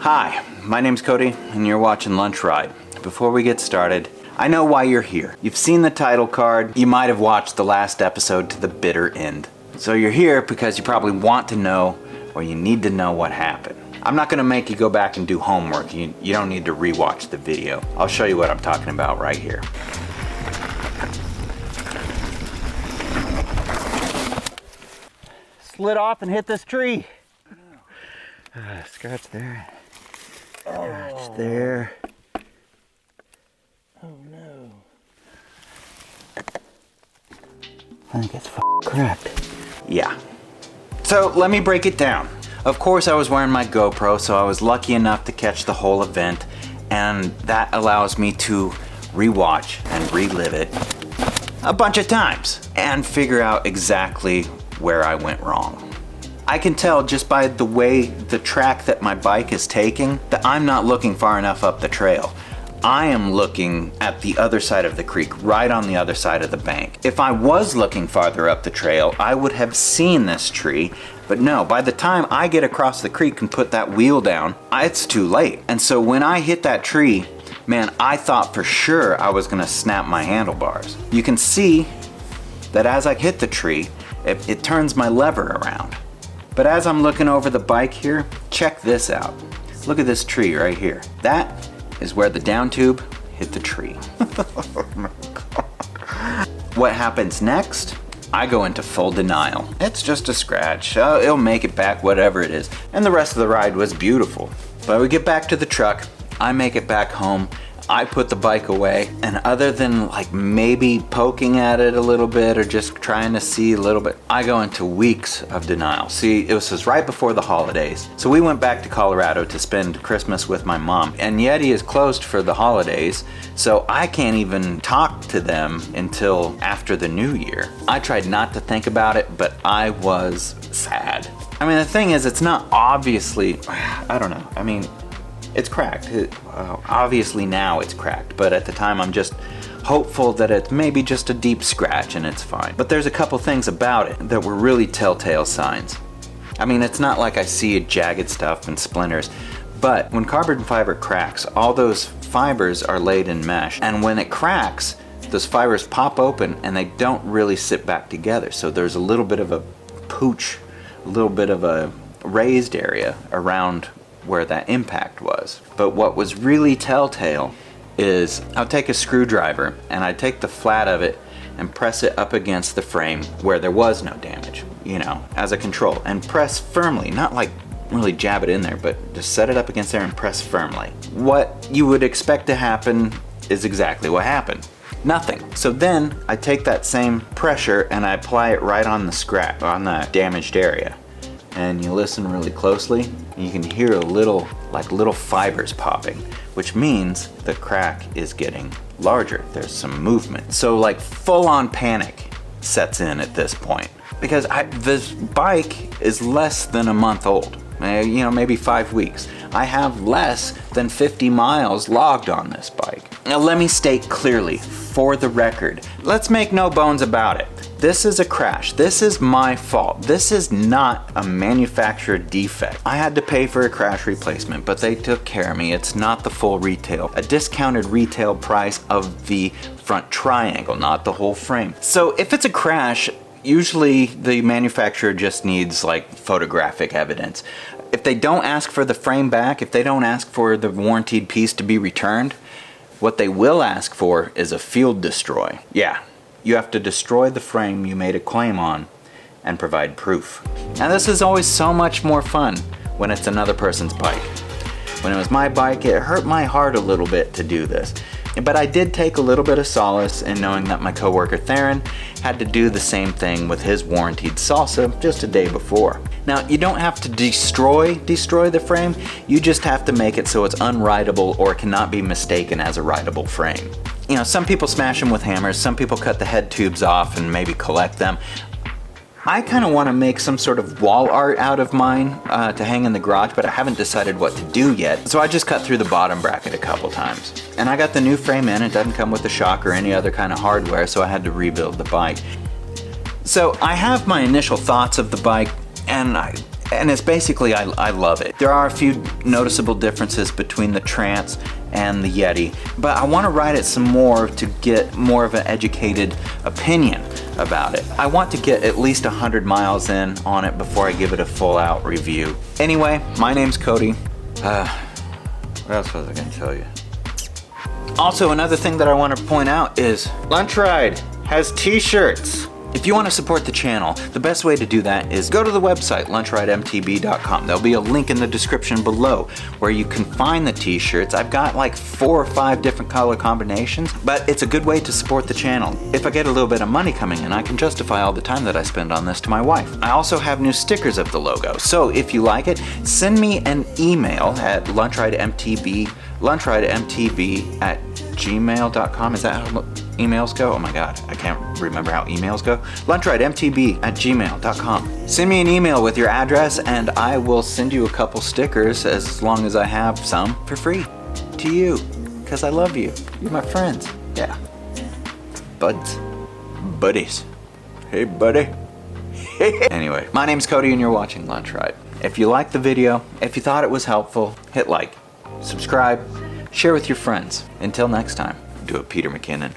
Hi, my name's Cody and you're watching Lunch Ride. Before we get started, I know why you're here. You've seen the title card, you might have watched the last episode to the bitter end. So you're here because you probably want to know or you need to know what happened. I'm not gonna make you go back and do homework. You don't need to rewatch the video. I'll show you what I'm talking about right here. Slid off and hit this tree. Scratch there. Scratch there. Oh no. I think it's cracked. Yeah. So let me break it down. Of course I was wearing my GoPro, so I was lucky enough to catch the whole event, and that allows me to rewatch and relive it a bunch of times and figure out exactly where I went wrong. I can tell just by the way the track that my bike is taking that I'm not looking far enough up the trail. I am looking at the other side of the creek, right on the other side of the bank. If I was looking farther up the trail, I would have seen this tree, but no, by the time I get across the creek and put that wheel down, it's too late. And so when I hit that tree, man, I thought for sure I was gonna snap my handlebars. You can see that as I hit the tree, it turns my lever around. But as I'm looking over the bike here, check this out. Look at this tree right here. That is where the down tube hit the tree. Oh my God. What happens next? I go into full denial. It's just a scratch. It'll make it back, whatever it is. And the rest of the ride was beautiful. But we get back to the truck. I make it back home. I put the bike away, and other than like maybe poking at it a little bit or just trying to see a little bit, I go into weeks of denial. See, it was right before the holidays. So we went back to Colorado to spend Christmas with my mom, and Yeti is closed for the holidays, so I can't even talk to them until after the new year. I tried not to think about it, but I was sad. I mean, the thing is, it's not obviously, I don't know. I mean, it's cracked. Obviously now it's cracked, but at the time I'm just hopeful that it's maybe just a deep scratch and it's fine. But there's a couple things about it that were really telltale signs. I mean, it's not like I see jagged stuff and splinters, but when carbon fiber cracks, all those fibers are laid in mesh, and when it cracks, those fibers pop open and they don't really sit back together. So there's a little bit of a pooch, a little bit of a raised area around where that impact was. But what was really telltale is I'll take a screwdriver and I take the flat of it and press it up against the frame where there was no damage, you know, as a control, and press firmly, not like really jab it in there, but just set it up against there and press firmly. What you would expect to happen is exactly what happened. Nothing. So then I take that same pressure and I apply it right on the scratch, on the damaged area. And you listen really closely, and you can hear a little fibers popping, which means the crack is getting larger. There's some movement. So like full-on panic sets in at this point, because this bike is less than a month old, you know, maybe 5 weeks. I have less than 50 miles logged on this bike. Now let me state clearly, for the record, let's make no bones about it. This is a crash. This is my fault. This is not a manufacturer defect. I had to pay for a crash replacement, but they took care of me. It's not the full retail, a discounted retail price of the front triangle, not the whole frame. So if it's a crash, usually the manufacturer just needs like photographic evidence. If they don't ask for the frame back, if they don't ask for the warranted piece to be returned, what they will ask for is a field destroy. Yeah. You have to destroy the frame you made a claim on and provide proof. Now this is always so much more fun when it's another person's bike. When it was my bike, it hurt my heart a little bit to do this. But I did take a little bit of solace in knowing that my coworker Theron had to do the same thing with his warranted Salsa just a day before. Now, you don't have to destroy the frame, you just have to make it so it's unrideable or cannot be mistaken as a rideable frame. You know, some people smash them with hammers, some people cut the head tubes off and maybe collect them. I kind of want to make some sort of wall art out of mine to hang in the garage, but I haven't decided what to do yet. So I just cut through the bottom bracket a couple times. And I got the new frame in. It doesn't come with a shock or any other kind of hardware, so I had to rebuild the bike. So I have my initial thoughts of the bike, and And it's basically, I love it. There are a few noticeable differences between the Trance and the Yeti, but I want to ride it some more to get more of an educated opinion about it. I want to get at least 100 miles in on it before I give it a full out review. Anyway, my name's Cody. What else was I gonna tell you? Also, another thing that I want to point out is Lunch Ride has t-shirts. If you want to support the channel, the best way to do that is go to the website, lunchridemtb.com. There'll be a link in the description below where you can find the t-shirts. I've got like 4 or 5 different color combinations, but it's a good way to support the channel. If I get a little bit of money coming in, I can justify all the time that I spend on this to my wife. I also have new stickers of the logo, so if you like it, send me an email at lunchridemtb@gmail.com. Is that how emails go? Oh my god, I can't remember how emails go. lunchridemtb@gmail.com. Send me an email with your address and I will send you a couple stickers as long as I have some for free to you, because I love you. You're my friends. Yeah. Buds. Buddies. Hey buddy. Anyway, my name's Cody and you're watching Lunch Ride. If you liked the video, if you thought it was helpful, hit like, subscribe, share with your friends. Until next time, do it Peter McKinnon.